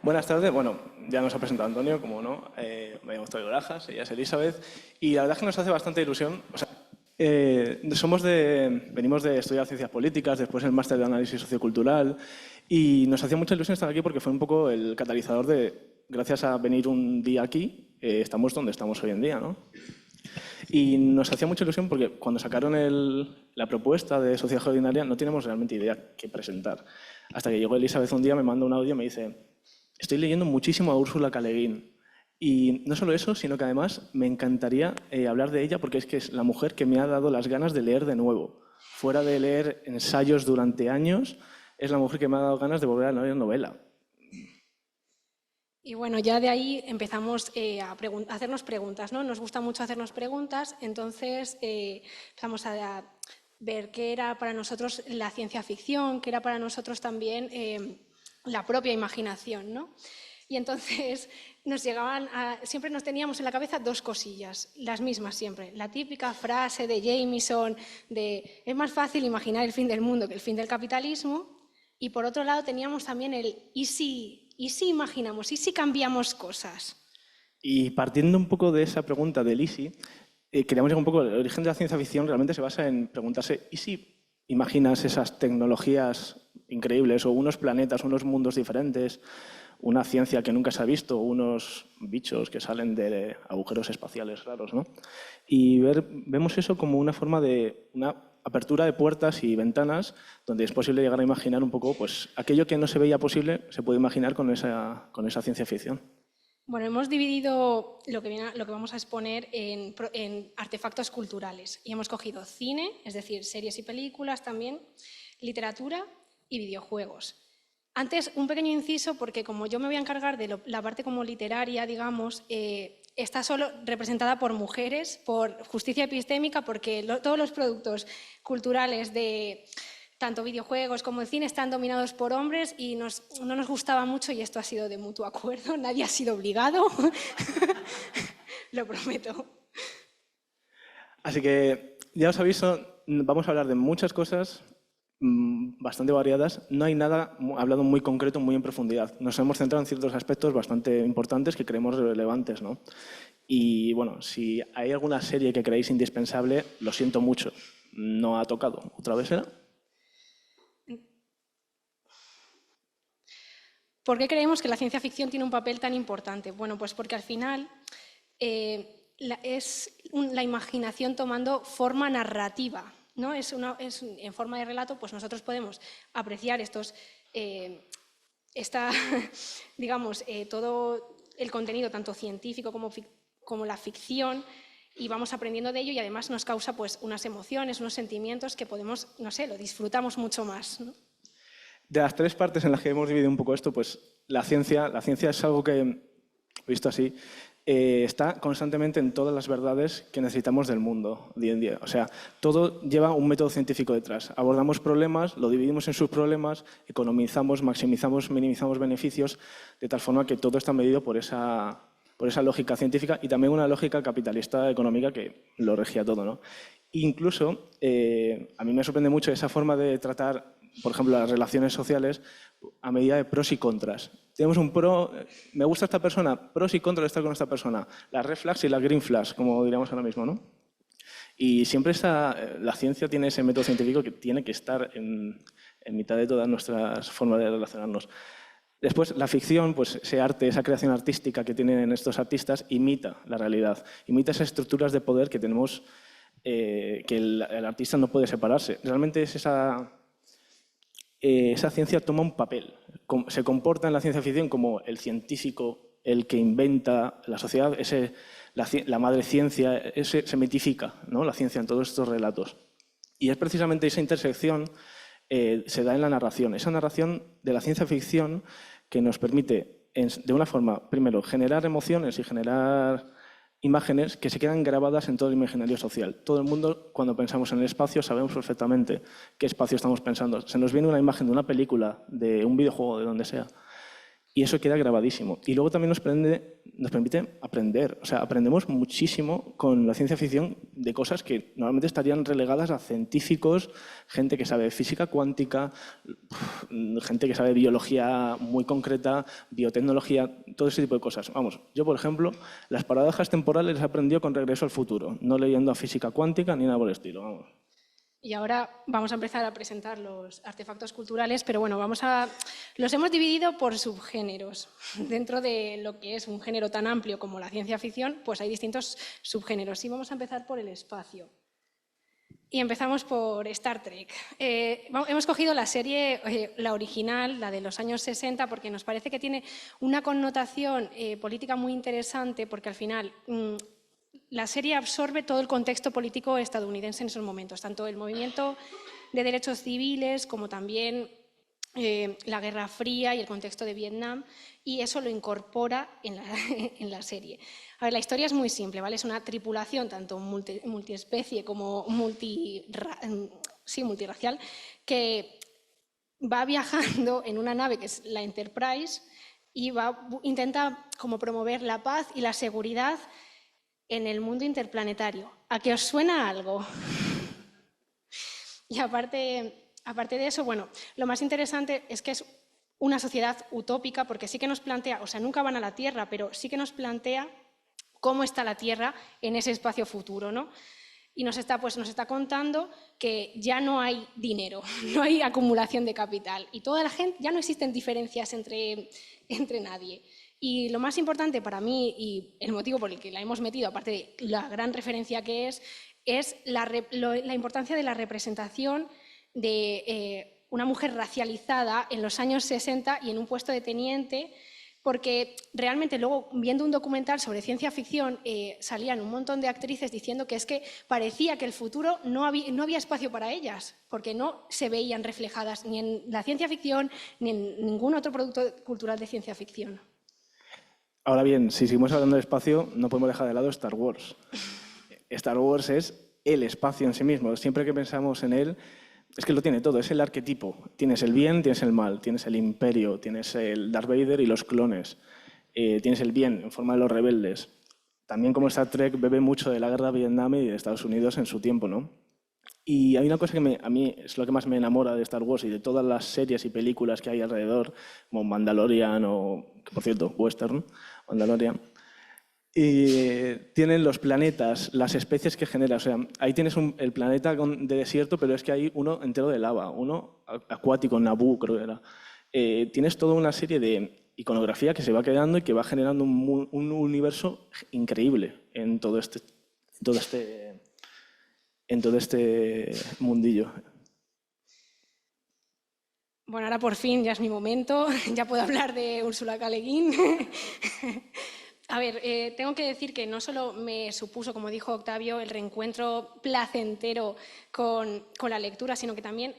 Buenas tardes. Bueno, ya nos ha presentado Antonio, como no. Me llamo Antonio Grajas, ella es Elizabeth. Y la verdad es que nos hace bastante ilusión. O sea, venimos de estudiar ciencias políticas, después el máster de análisis sociocultural. Y nos hacía mucha ilusión estar aquí porque fue un poco el catalizador de, gracias a venir un día aquí, estamos donde estamos hoy en día, ¿no? Y nos hacía mucha ilusión porque cuando sacaron la propuesta de sociedad ordinaria no teníamos realmente idea qué presentar. Hasta que llegó Elizabeth un día, me manda un audio y me dice: estoy leyendo muchísimo a Úrsula K. Le Guin. Y no solo eso, sino que además me encantaría hablar de ella porque es que es la mujer que me ha dado las ganas de leer de nuevo. Fuera de leer ensayos durante años, es la mujer que me ha dado ganas de volver a leer novela. Y bueno, ya de ahí empezamos a hacernos preguntas, ¿no? Nos gusta mucho hacernos preguntas, entonces empezamos a ver qué era para nosotros la ciencia ficción, qué era para nosotros también la propia imaginación, ¿no? Y entonces siempre nos teníamos en la cabeza dos cosillas, las mismas siempre. La típica frase de Jameson de es más fácil imaginar el fin del mundo que el fin del capitalismo. Y por otro lado teníamos también el ¿y si imaginamos? ¿Y si cambiamos cosas? Y partiendo un poco de esa pregunta del easy, queríamos llegar un poco, el origen de la ciencia ficción realmente se basa en preguntarse ¿y si imaginas esas tecnologías increíbles o unos planetas, unos mundos diferentes, una ciencia que nunca se ha visto, unos bichos que salen de agujeros espaciales raros, ¿no? Y vemos eso como una forma de una apertura de puertas y ventanas donde es posible llegar a imaginar un poco, pues aquello que no se veía posible se puede imaginar con esa ciencia ficción. Bueno, hemos dividido lo que vamos a exponer en artefactos culturales y hemos cogido cine, es decir, series y películas también, literatura y videojuegos. Antes, un pequeño inciso, porque como yo me voy a encargar de la parte como literaria, digamos, está solo representada por mujeres, por justicia epistémica, porque todos los productos culturales de tanto videojuegos como el cine están dominados por hombres y no nos gustaba mucho, y esto ha sido de mutuo acuerdo, nadie ha sido obligado, lo prometo. Así que ya os aviso, vamos a hablar de muchas cosas bastante variadas. No hay nada hablado muy concreto, muy en profundidad. Nos hemos centrado en ciertos aspectos bastante importantes que creemos relevantes, ¿no? Y bueno, si hay alguna serie que creéis indispensable, lo siento mucho, no ha tocado. ¿Otra vez era? ¿Por qué creemos que la ciencia ficción tiene un papel tan importante? Bueno, pues porque al final es la imaginación tomando forma narrativa, ¿no? En forma de relato, pues nosotros podemos apreciar digamos, todo el contenido, tanto científico como la ficción, y vamos aprendiendo de ello, y además nos causa pues unas emociones, unos sentimientos que podemos, no sé, lo disfrutamos mucho más, ¿no? De las tres partes en las que hemos dividido un poco esto, pues la ciencia es algo que, visto así, está constantemente en todas las verdades que necesitamos del mundo día en día. O sea, todo lleva un método científico detrás. Abordamos problemas, lo dividimos en subproblemas, economizamos, maximizamos, minimizamos beneficios, de tal forma que todo está medido por esa lógica científica y también una lógica capitalista económica que lo regía todo, ¿no? Incluso, a mí me sorprende mucho esa forma de tratar, por ejemplo, las relaciones sociales a medida de pros y contras. Tenemos un pro, me gusta esta persona, pros y contras de estar con esta persona, las red flags y las green flags, como diríamos ahora mismo, ¿no? Y siempre la ciencia tiene ese método científico que tiene que estar en mitad de todas nuestras formas de relacionarnos. Después, la ficción, pues ese arte, esa creación artística que tienen estos artistas, imita la realidad, imita esas estructuras de poder que tenemos, que el artista no puede separarse. Realmente es esa ciencia toma un papel, se comporta en la ciencia ficción como el científico, el que inventa la sociedad, la madre ciencia, se mitifica, ¿no?, la ciencia en todos estos relatos. Y es precisamente esa intersección se da en la narración, esa narración de la ciencia ficción que nos permite, de una forma, primero, generar emociones y generar imágenes que se quedan grabadas en todo el imaginario social. Todo el mundo, cuando pensamos en el espacio, sabemos perfectamente qué espacio estamos pensando. Se nos viene una imagen de una película, de un videojuego, de donde sea, Y eso queda grabadísimo. Y luego también nos permite aprender. O sea, aprendemos muchísimo con la ciencia ficción de cosas que normalmente estarían relegadas a científicos, gente que sabe física cuántica, gente que sabe biología muy concreta, biotecnología, todo ese tipo de cosas. Vamos, yo, por ejemplo, las paradojas temporales las he aprendido con Regreso al Futuro, no leyendo a física cuántica ni nada por el estilo. Vamos. Y ahora vamos a empezar a presentar los artefactos culturales, pero bueno, los hemos dividido por subgéneros. Dentro de lo que es un género tan amplio como la ciencia ficción, pues hay distintos subgéneros. Y vamos a empezar por el espacio. Y empezamos por Star Trek. Hemos cogido la serie, la original, la de los años 60, porque nos parece que tiene una connotación política muy interesante, porque al final la serie absorbe todo el contexto político estadounidense en esos momentos, tanto el movimiento de derechos civiles como también la Guerra Fría y el contexto de Vietnam, y eso lo incorpora en la serie. A ver, la historia es muy simple, ¿vale? Es una tripulación tanto multiespecie como multirracial que va viajando en una nave que es la Enterprise y intenta como promover la paz y la seguridad en el mundo interplanetario. ¿A qué os suena algo? Y aparte de eso, bueno, lo más interesante es que es una sociedad utópica, porque sí que nos plantea, o sea, nunca van a la Tierra, pero sí que nos plantea cómo está la Tierra en ese espacio futuro, ¿no? Y nos está contando que ya no hay dinero, no hay acumulación de capital, y toda la gente, ya no existen diferencias entre nadie. Y lo más importante para mí, y el motivo por el que la hemos metido, aparte de la gran referencia que es la importancia de la representación de una mujer racializada en los años 60 y en un puesto de teniente, porque realmente luego, viendo un documental sobre ciencia ficción, salían un montón de actrices diciendo que es que parecía que el futuro no había espacio para ellas, porque no se veían reflejadas ni en la ciencia ficción ni en ningún otro producto cultural de ciencia ficción. Ahora bien, si seguimos hablando de espacio, no podemos dejar de lado Star Wars. Star Wars es el espacio en sí mismo. Siempre que pensamos en él, es que lo tiene todo, es el arquetipo. Tienes el bien, tienes el mal, tienes el imperio, tienes el Darth Vader y los clones, tienes el bien en forma de los rebeldes. También como Star Trek bebe mucho de la guerra de Vietnam y de Estados Unidos en su tiempo, ¿no? Y hay una cosa que a mí es lo que más me enamora de Star Wars y de todas las series y películas que hay alrededor, como Mandalorian o, por cierto, Western, Mandalorian. Y tienen los planetas, las especies que genera. O sea, ahí tienes el planeta de desierto, pero es que hay uno entero de lava, uno acuático, Naboo creo que era. Tienes toda una serie de iconografía que se va quedando y que va generando un universo increíble en todo este mundillo. Bueno, ahora por fin ya es mi momento, ya puedo hablar de Ursula K. Le Guin. A ver, tengo que decir que no solo me supuso, como dijo Octavio, el reencuentro placentero con la lectura, sino que también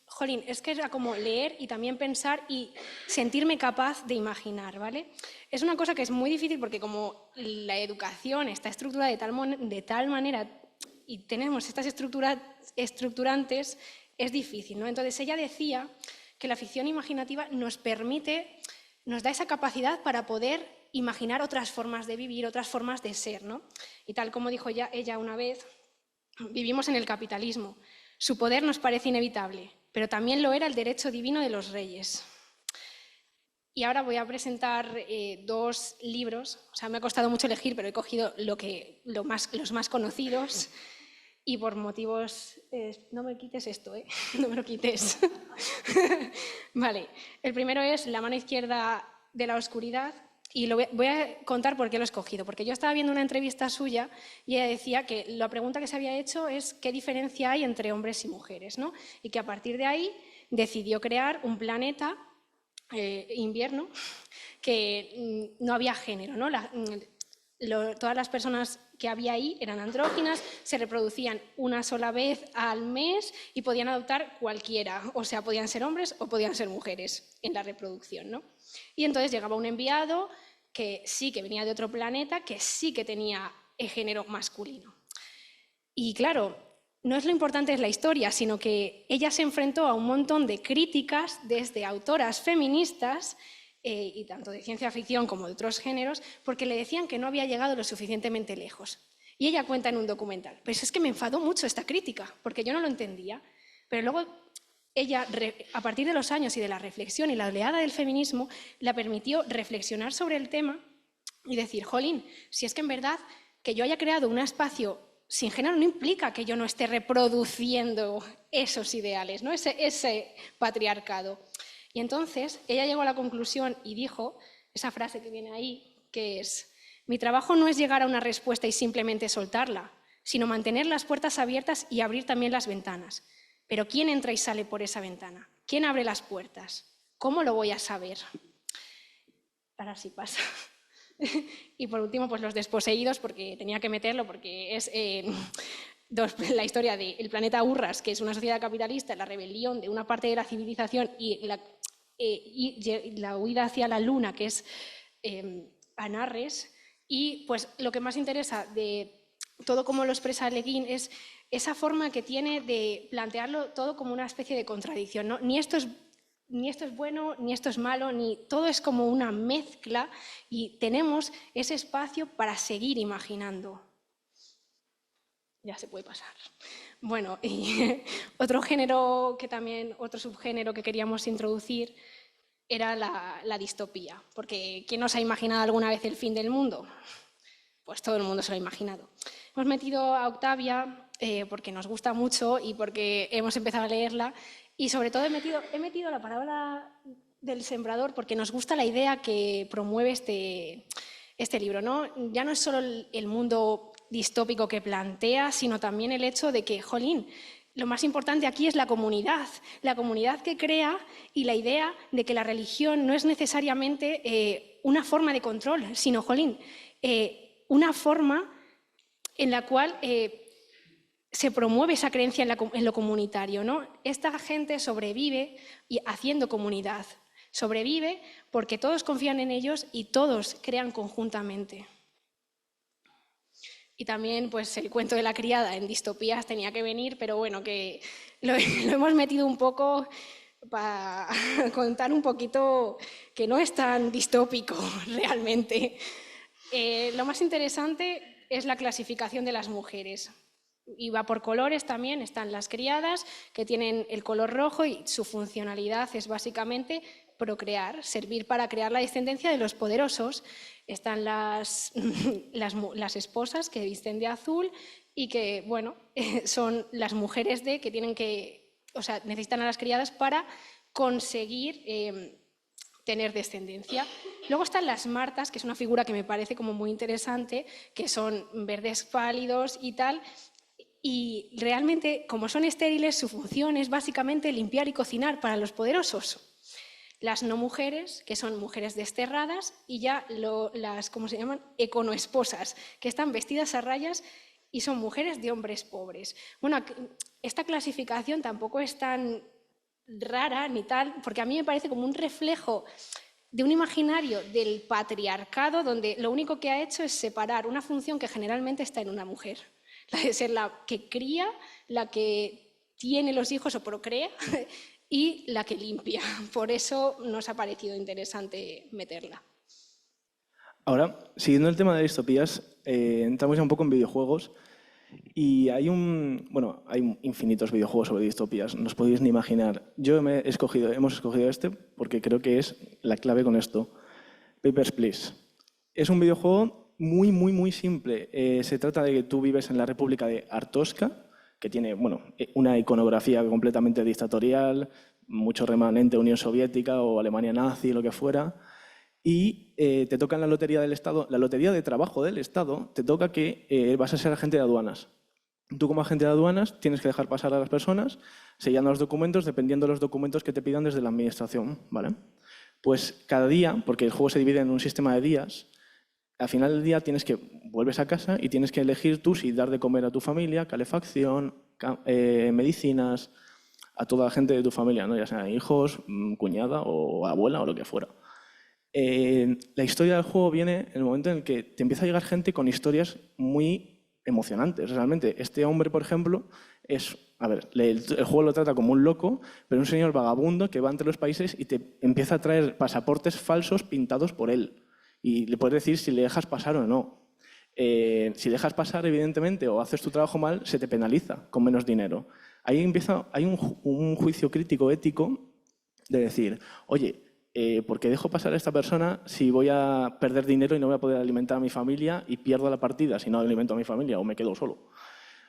jolín, es que era como leer y también pensar y sentirme capaz de imaginar, ¿vale? Es una cosa que es muy difícil porque como la educación está estructurada de tal manera y tenemos estas estructurantes, es difícil, ¿no? Entonces ella decía que la ficción imaginativa nos da esa capacidad para poder imaginar otras formas de vivir, otras formas de ser, ¿no? Y tal como dijo ella una vez, vivimos en el capitalismo. Su poder nos parece inevitable, pero también lo era el derecho divino de los reyes. Y ahora voy a presentar 2 libros. O sea, me ha costado mucho elegir, pero he cogido los más conocidos. Y por motivos... no me quites esto, ¿eh? No me lo quites. Vale. El primero es La mano izquierda de la oscuridad. Y voy a contar por qué lo he escogido. Porque yo estaba viendo una entrevista suya y ella decía que la pregunta que se había hecho es qué diferencia hay entre hombres y mujeres, ¿no? Y que a partir de ahí decidió crear un planeta invierno que no había género, ¿no? Todas las personas que había ahí eran andróginas, se reproducían una sola vez al mes y podían adoptar cualquiera, o sea, podían ser hombres o podían ser mujeres en la reproducción, ¿no? Y entonces llegaba un enviado que venía de otro planeta, que sí que tenía el género masculino. Y claro, no es lo importante es la historia, sino que ella se enfrentó a un montón de críticas desde autoras feministas y tanto de ciencia ficción como de otros géneros, porque le decían que no había llegado lo suficientemente lejos. Y ella cuenta en un documental, pues es que me enfadó mucho esta crítica, porque yo no lo entendía. Pero luego ella, a partir de los años y de la reflexión y la oleada del feminismo, la permitió reflexionar sobre el tema y decir, jolín, si es que en verdad que yo haya creado un espacio sin género no implica que yo no esté reproduciendo esos ideales, ¿no? ese patriarcado. Y entonces ella llegó a la conclusión y dijo esa frase que viene ahí, que es: mi trabajo no es llegar a una respuesta y simplemente soltarla, sino mantener las puertas abiertas y abrir también las ventanas. Pero ¿quién entra y sale por esa ventana? ¿Quién abre las puertas? ¿Cómo lo voy a saber? Ahora sí pasa. Y por último, pues los desposeídos, porque tenía que meterlo, porque es la historia del planeta Urras, que es una sociedad capitalista, la rebelión de una parte de la civilización y la huida hacia la luna, que es Anarres. Y pues lo que más interesa de todo como lo expresa Le Guin es esa forma que tiene de plantearlo todo como una especie de contradicción, ¿no? Ni esto es bueno, ni esto es malo, ni todo es como una mezcla y tenemos ese espacio para seguir imaginando. Ya se puede pasar. Bueno, y otro subgénero que queríamos introducir era la distopía, porque ¿quién nos ha imaginado alguna vez el fin del mundo? Pues todo el mundo se lo ha imaginado. Hemos metido a Octavia porque nos gusta mucho y porque hemos empezado a leerla, y sobre todo he metido la parábola del sembrador porque nos gusta la idea que promueve este libro, ¿no? Ya no es solo el mundo distópico que plantea, sino también el hecho de que, jolín, lo más importante aquí es la comunidad que crea, y la idea de que la religión no es necesariamente una forma de control, sino, jolín, una forma en la cual se promueve esa creencia en lo comunitario, ¿no? Esta gente sobrevive haciendo comunidad, sobrevive porque todos confían en ellos y todos crean conjuntamente. Y también pues, el cuento de la criada en distopías tenía que venir, pero bueno, que lo hemos metido un poco para contar un poquito que no es tan distópico realmente. Lo más interesante es la clasificación de las mujeres. Y va por colores también, están las criadas, que tienen el color rojo y su funcionalidad es básicamente procrear, servir para crear la descendencia de los poderosos. Están las esposas que visten de azul y que, bueno, son las mujeres que tienen necesitan a las criadas para conseguir tener descendencia. Luego están las martas, que es una figura que me parece como muy interesante, que son verdes pálidos y tal, y realmente, como son estériles, su función es básicamente limpiar y cocinar para los poderosos. Las no mujeres, que son mujeres desterradas, y ya las, ¿cómo se llaman?, econoesposas, que están vestidas a rayas y son mujeres de hombres pobres. Bueno, esta clasificación tampoco es tan rara ni tal, porque a mí me parece como un reflejo de un imaginario del patriarcado, donde lo único que ha hecho es separar una función que generalmente está en una mujer, la de ser la que cría, la que tiene los hijos o procrea, y la que limpia. Por eso nos ha parecido interesante meterla. Ahora, siguiendo el tema de distopías, entramos ya un poco en videojuegos. Y hay infinitos videojuegos sobre distopías, no os podéis ni imaginar. Hemos escogido este porque creo que es la clave con esto. Papers, Please. Es un videojuego muy, muy, muy simple. Se trata de que tú vives en la República de Artoska, que tiene una iconografía completamente dictatorial, mucho remanente Unión Soviética o Alemania nazi, lo que fuera. Y te toca en la lotería del Estado, la lotería de trabajo del Estado, te toca que vas a ser agente de aduanas. Tú como agente de aduanas tienes que dejar pasar a las personas, sellando los documentos dependiendo de los documentos que te pidan desde la administración, ¿vale? Pues cada día, porque el juego se divide en un sistema de días, al final del día vuelves a casa y tienes que elegir tú si dar de comer a tu familia, calefacción, medicinas, a toda la gente de tu familia, ¿no? Ya sean hijos, cuñada o abuela o lo que fuera. La historia del juego viene en el momento en el que te empieza a llegar gente con historias muy emocionantes. Realmente, este hombre, por ejemplo, a ver, el juego lo trata como un loco, pero un señor vagabundo que va entre los países y te empieza a traer pasaportes falsos pintados por él. Y le puedes decir si le dejas pasar o no. Si dejas pasar, evidentemente, o haces tu trabajo mal, se te penaliza con menos dinero. Hay un juicio crítico ético de decir, oye, ¿por qué dejo pasar a esta persona si voy a perder dinero y no voy a poder alimentar a mi familia y pierdo la partida si no alimento a mi familia o me quedo solo?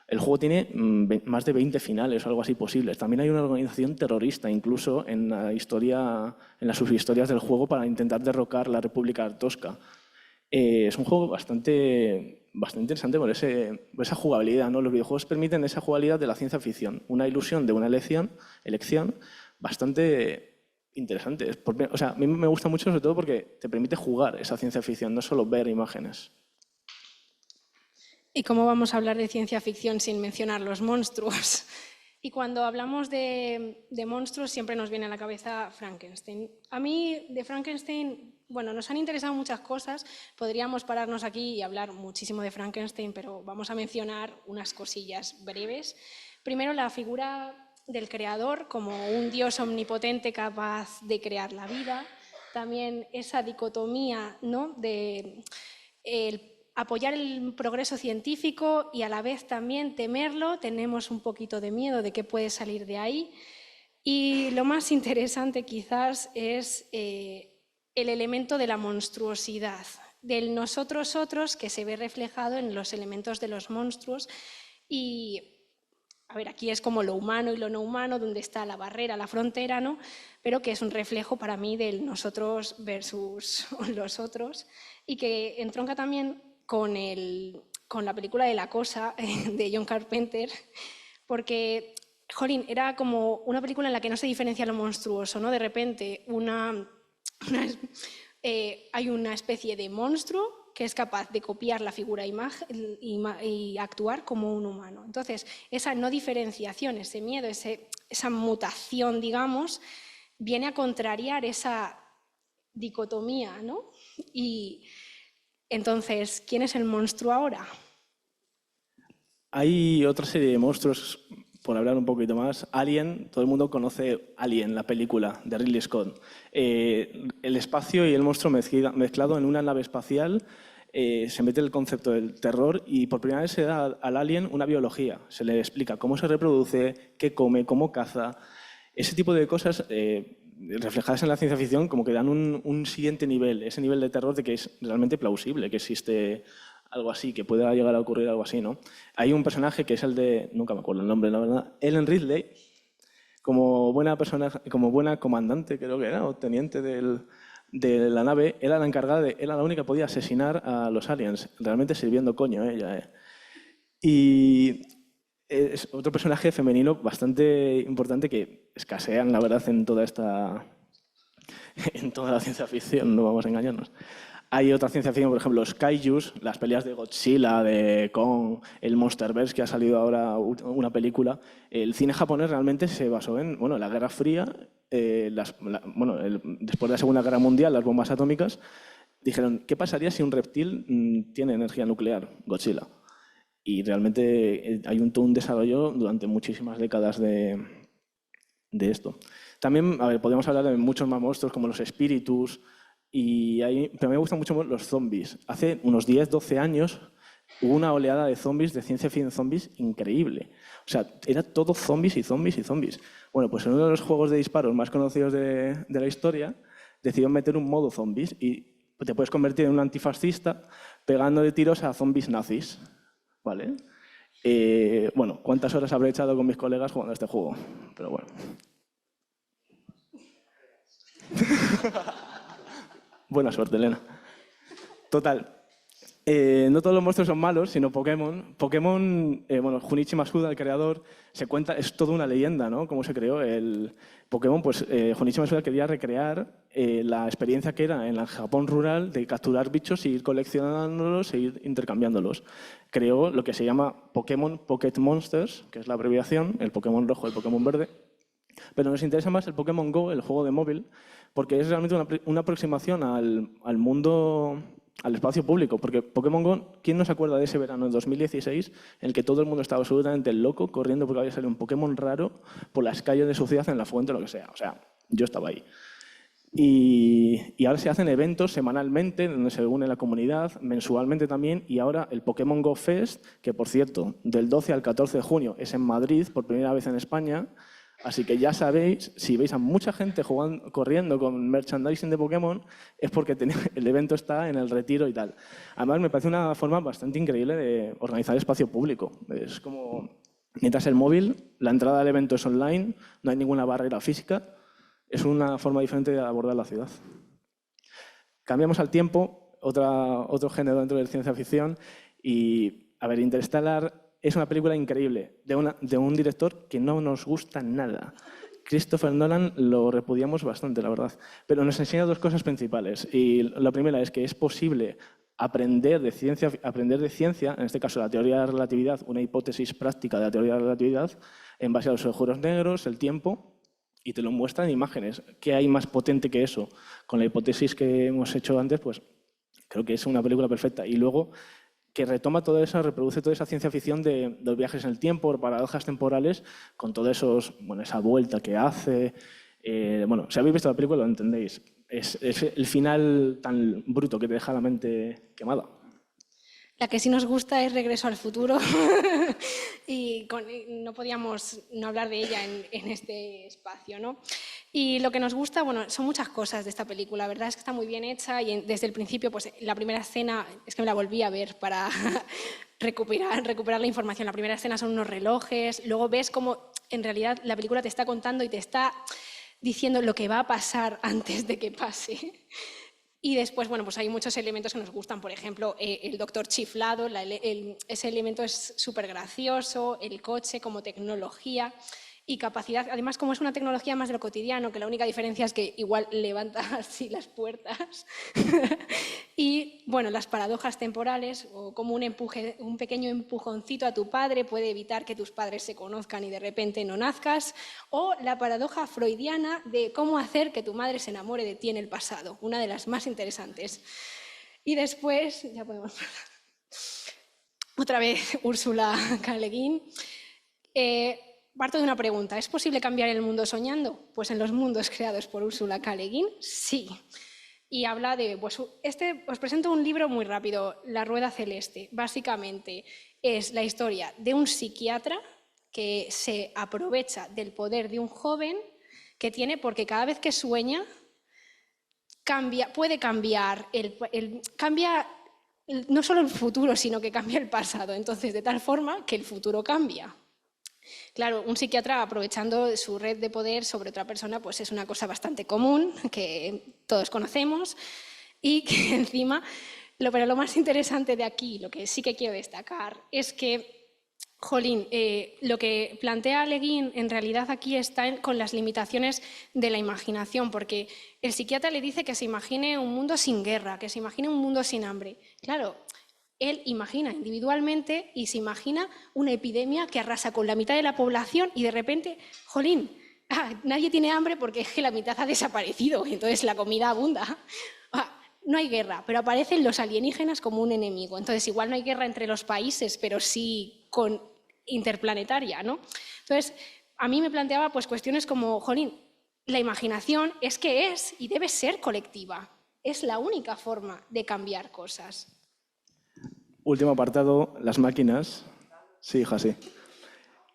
El juego tiene más de 20 finales o algo así posibles. También hay una organización terrorista, incluso en las subhistorias del juego, para intentar derrocar la República Tosca. Es un juego bastante interesante por esa jugabilidad, ¿no? Los videojuegos permiten esa jugabilidad de la ciencia ficción, una ilusión de una elección bastante interesante. O sea, a mí me gusta mucho sobre todo porque te permite jugar esa ciencia ficción, no solo ver imágenes. ¿Y cómo vamos a hablar de ciencia ficción sin mencionar los monstruos? Y cuando hablamos de monstruos siempre nos viene a la cabeza Frankenstein. A mí de Frankenstein, bueno, nos han interesado muchas cosas. Podríamos pararnos aquí y hablar muchísimo de Frankenstein, pero vamos a mencionar unas cosillas breves. Primero, la figura del creador como un dios omnipotente capaz de crear la vida. También esa dicotomía, ¿no?, de apoyar el progreso científico y a la vez también temerlo. Tenemos un poquito de miedo de qué puede salir de ahí. Y lo más interesante quizás es el elemento de la monstruosidad, del nosotros otros, que se ve reflejado en los elementos de los monstruos. Y a ver, aquí es como lo humano y lo no humano, donde está la barrera, la frontera, ¿no? Pero que es un reflejo para mí del nosotros versus los otros, y que entronca también con la película de La Cosa, de John Carpenter, porque, jolín, era como una película en la que no se diferencia lo monstruoso, ¿no? De repente hay una especie de monstruo que es capaz de copiar la figura y actuar como un humano. Entonces, esa no diferenciación, ese miedo, esa mutación, digamos, viene a contrariar esa dicotomía, ¿no? Y entonces, ¿quién es el monstruo ahora? Hay otra serie de monstruos, por hablar un poquito más. Alien, todo el mundo conoce Alien, la película de Ridley Scott. El espacio y el monstruo mezclado en una nave espacial, se mete el concepto del terror y por primera vez se da al alien una biología. Se le explica cómo se reproduce, qué come, cómo caza. Ese tipo de cosas reflejadas en la ciencia ficción como que dan un siguiente nivel, ese nivel de terror de que es realmente plausible que existe algo así, que pueda llegar a ocurrir algo así, ¿no? Hay un personaje que es el de, nunca me acuerdo el nombre, la verdad, Ellen Ridley, como buena comandante, creo que era, o teniente de la nave, era la encargada era la única que podía asesinar a los aliens, realmente sirviendo coño ella. Y es otro personaje femenino bastante importante que escasean, la verdad, en toda la ciencia ficción, no vamos a engañarnos. Hay otra ciencia ficción, por ejemplo, los kaijus, las peleas de Godzilla, de Kong, el Monsterverse, que ha salido ahora una película. El cine japonés realmente se basó en la Guerra Fría, después de la Segunda Guerra Mundial, las bombas atómicas. Dijeron, ¿qué pasaría si un reptil tiene energía nuclear? Godzilla. Y realmente hay todo un desarrollo durante muchísimas décadas de esto. También, podemos hablar de muchos más monstruos como los espíritus, pero me gustan mucho los zombies. Hace unos 10, 12 años hubo una oleada de zombies, de ciencia ficción zombies, increíble. O sea, era todo zombies y zombies y zombies. Bueno, pues en uno de los juegos de disparos más conocidos de la historia, decidieron meter un modo zombies y te puedes convertir en un antifascista pegando de tiros a zombies nazis. ¿Vale? ¿Cuántas horas habré echado con mis colegas jugando a este juego? Pero bueno. Buena suerte, Elena. Total. No todos los monstruos son malos, sino Pokémon. Pokémon, Junichi Masuda, el creador, es toda una leyenda, ¿no? Cómo se creó el Pokémon. Pues Junichi Masuda quería recrear la experiencia que era en el Japón rural de capturar bichos y ir coleccionándolos e ir intercambiándolos. Creó lo que se llama Pokémon Pocket Monsters, que es la abreviación, el Pokémon rojo, el Pokémon verde. Pero nos interesa más el Pokémon Go, el juego de móvil, porque es realmente una aproximación al mundo al espacio público, porque Pokémon Go, ¿quién no se acuerda de ese verano de 2016 en el que todo el mundo estaba absolutamente loco corriendo porque había salido un Pokémon raro por las calles de su ciudad, en la fuente o lo que sea? O sea, yo estaba ahí. Y ahora se hacen eventos semanalmente donde se une la comunidad, mensualmente también, y ahora el Pokémon Go Fest, que por cierto, del 12 al 14 de junio es en Madrid, por primera vez en España, así que ya sabéis, si veis a mucha gente jugando, corriendo con merchandising de Pokémon, es porque el evento está en el Retiro y tal. Además, me parece una forma bastante increíble de organizar espacio público. Es como, mientras el móvil, la entrada al evento es online, no hay ninguna barrera física. Es una forma diferente de abordar la ciudad. Cambiamos al tiempo, otro género dentro de ciencia ficción. Y, a ver, Interstellar es una película increíble, de un director que no nos gusta nada. Christopher Nolan lo repudiamos bastante, la verdad. Pero nos enseña dos cosas principales. Y la primera es que es posible aprender de ciencia, en este caso la teoría de la relatividad, una hipótesis práctica de la teoría de la relatividad, en base a los agujeros negros, el tiempo, y te lo muestran en imágenes. ¿Qué hay más potente que eso? Con la hipótesis que hemos hecho antes, pues creo que es una película perfecta. Y luego que retoma todo eso, reproduce toda esa ciencia ficción de los viajes en el tiempo, paradojas temporales, con toda esa vuelta que hace. Bueno, si habéis visto la película lo entendéis. Es el final tan bruto que te deja la mente quemada. La que sí nos gusta es Regreso al Futuro y no podíamos no hablar de ella en este espacio, ¿no? Y lo que nos gusta, bueno, son muchas cosas de esta película. La verdad es que está muy bien hecha y desde el principio, pues la primera escena, es que me la volví a ver para recuperar la información. La primera escena son unos relojes, luego ves cómo en realidad la película te está contando y te está diciendo lo que va a pasar antes de que pase. Y después, bueno, pues hay muchos elementos que nos gustan. Por ejemplo, el doctor chiflado, ese elemento es súper gracioso, el coche como tecnología y capacidad. Además, como es una tecnología más de lo cotidiano, que la única diferencia es que igual levanta así las puertas. Y, bueno, las paradojas temporales, o como un pequeño empujoncito a tu padre puede evitar que tus padres se conozcan y de repente no nazcas. O la paradoja freudiana de cómo hacer que tu madre se enamore de ti en el pasado, una de las más interesantes. Y después, ya podemos hablar. Otra vez, Ursula K. Le Guin. Parto de una pregunta. ¿Es posible cambiar el mundo soñando? Pues en los mundos creados por Ursula K. Le Guin, sí. Y habla de... Pues os presento un libro muy rápido, La Rueda Celeste. Básicamente es la historia de un psiquiatra que se aprovecha del poder de un joven que tiene, porque cada vez que sueña puede cambiar, cambia no solo el futuro, sino que cambia el pasado. Entonces, de tal forma que el futuro cambia. Claro, un psiquiatra aprovechando su red de poder sobre otra persona, pues es una cosa bastante común, que todos conocemos, y que encima, pero lo más interesante de aquí, lo que sí que quiero destacar, es que, jolín, lo que plantea Le Guin en realidad aquí está con las limitaciones de la imaginación, porque el psiquiatra le dice que se imagine un mundo sin guerra, que se imagine un mundo sin hambre. Claro, él imagina individualmente y se imagina una epidemia que arrasa con la mitad de la población y de repente, jolín, nadie tiene hambre porque es que la mitad ha desaparecido, entonces la comida abunda. No hay guerra, pero aparecen los alienígenas como un enemigo. Entonces, igual no hay guerra entre los países, pero sí interplanetaria, ¿no? Entonces, a mí me planteaba pues, cuestiones como, jolín, la imaginación es que es y debe ser colectiva. Es la única forma de cambiar cosas. Último apartado, las máquinas. Sí, hija, sí.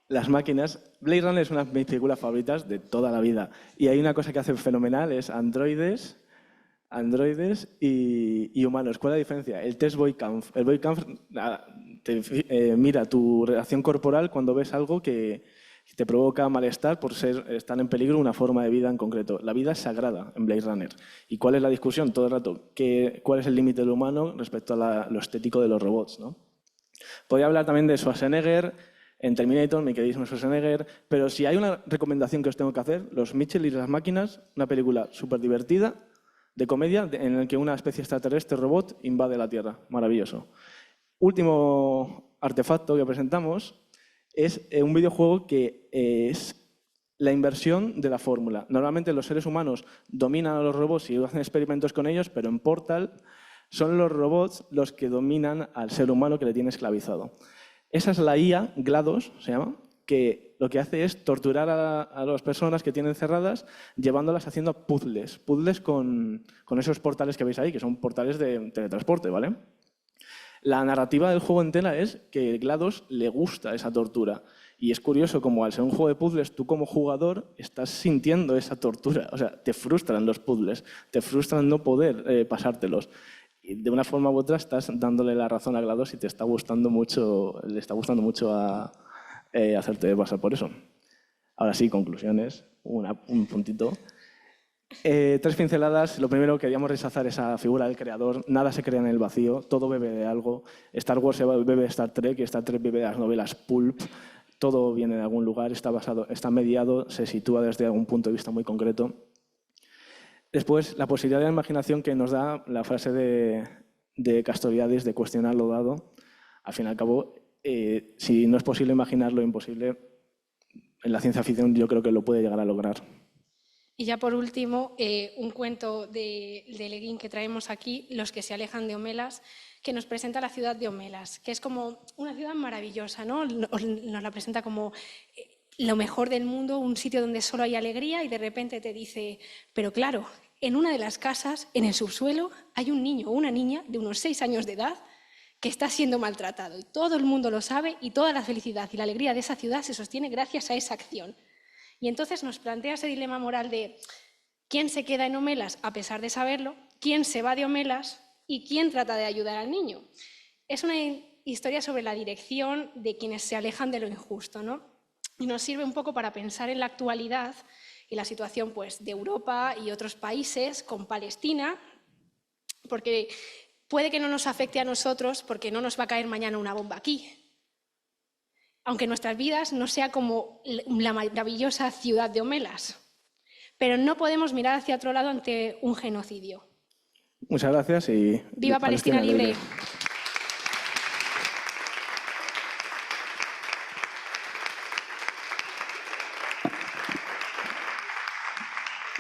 Las máquinas. Blade Runner es una de mis películas favoritas de toda la vida. Y hay una cosa que hace fenomenal, es androides y humanos. ¿Cuál es la diferencia? El test Voight-Kampff. El Voight-Kampff mira tu reacción corporal cuando ves algo que te provoca malestar por estar en peligro una forma de vida en concreto. La vida es sagrada en Blade Runner. ¿Y cuál es la discusión todo el rato? ¿Cuál es el límite del humano respecto a lo estético de los robots, ¿no? Podría hablar también de Schwarzenegger en Terminator, mi queridísimo Schwarzenegger, pero si hay una recomendación que os tengo que hacer, Los Mitchell y las máquinas, una película súper divertida, de comedia, en la que una especie extraterrestre robot invade la Tierra. Maravilloso. Último artefacto que presentamos es un videojuego que es la inversión de la fórmula. Normalmente los seres humanos dominan a los robots y hacen experimentos con ellos, pero en Portal Son los robots los que dominan al ser humano que le tiene esclavizado. Esa es la IA, GLaDOS se llama, que lo que hace es torturar a las personas que tienen encerradas, llevándolas haciendo puzzles con esos portales que veis ahí, que son portales de teletransporte, ¿vale? La narrativa del juego entera es que GLaDOS le gusta esa tortura. Y es curioso como al ser un juego de puzzles, tú como jugador estás sintiendo esa tortura. O sea, te frustran los puzzles, te frustran no poder pasártelos. Y de una forma u otra estás dándole la razón a GLaDOS y te está gustando mucho, le está gustando mucho hacerte pasar por eso. Ahora sí, conclusiones, un puntito. 3 pinceladas. Lo primero, queríamos rechazar esa figura del creador. Nada se crea en el vacío, todo bebe de algo. Star Wars bebe de Star Trek y Star Trek bebe de las novelas pulp. Todo viene de algún lugar, está mediado, se sitúa desde algún punto de vista muy concreto. Después, la posibilidad de la imaginación que nos da la frase de Castoriadis de cuestionar lo dado. Al fin y al cabo, si no es posible imaginar lo imposible, en la ciencia ficción yo creo que lo puede llegar a lograr. Y ya por último, un cuento de Le Guin que traemos aquí, Los que se alejan de Homelas, que nos presenta la ciudad de Homelas, que es como una ciudad maravillosa, ¿no? Nos la presenta como lo mejor del mundo, un sitio donde solo hay alegría, y de repente te dice, pero claro, en una de las casas, en el subsuelo, hay un niño o una niña de unos 6 años de edad que está siendo maltratado. Y todo el mundo lo sabe y toda la felicidad y la alegría de esa ciudad se sostiene gracias a esa acción. Y entonces nos plantea ese dilema moral de quién se queda en Homelas a pesar de saberlo, quién se va de Homelas y quién trata de ayudar al niño. Es una historia sobre la dirección de quienes se alejan de lo injusto, ¿no? Y nos sirve un poco para pensar en la actualidad y la situación pues, de Europa y otros países con Palestina, porque puede que no nos afecte a nosotros porque no nos va a caer mañana una bomba aquí, aunque nuestras vidas no sea como la maravillosa ciudad de Homelas. Pero no podemos mirar hacia otro lado ante un genocidio. Muchas gracias y ¡Viva Palestina libre!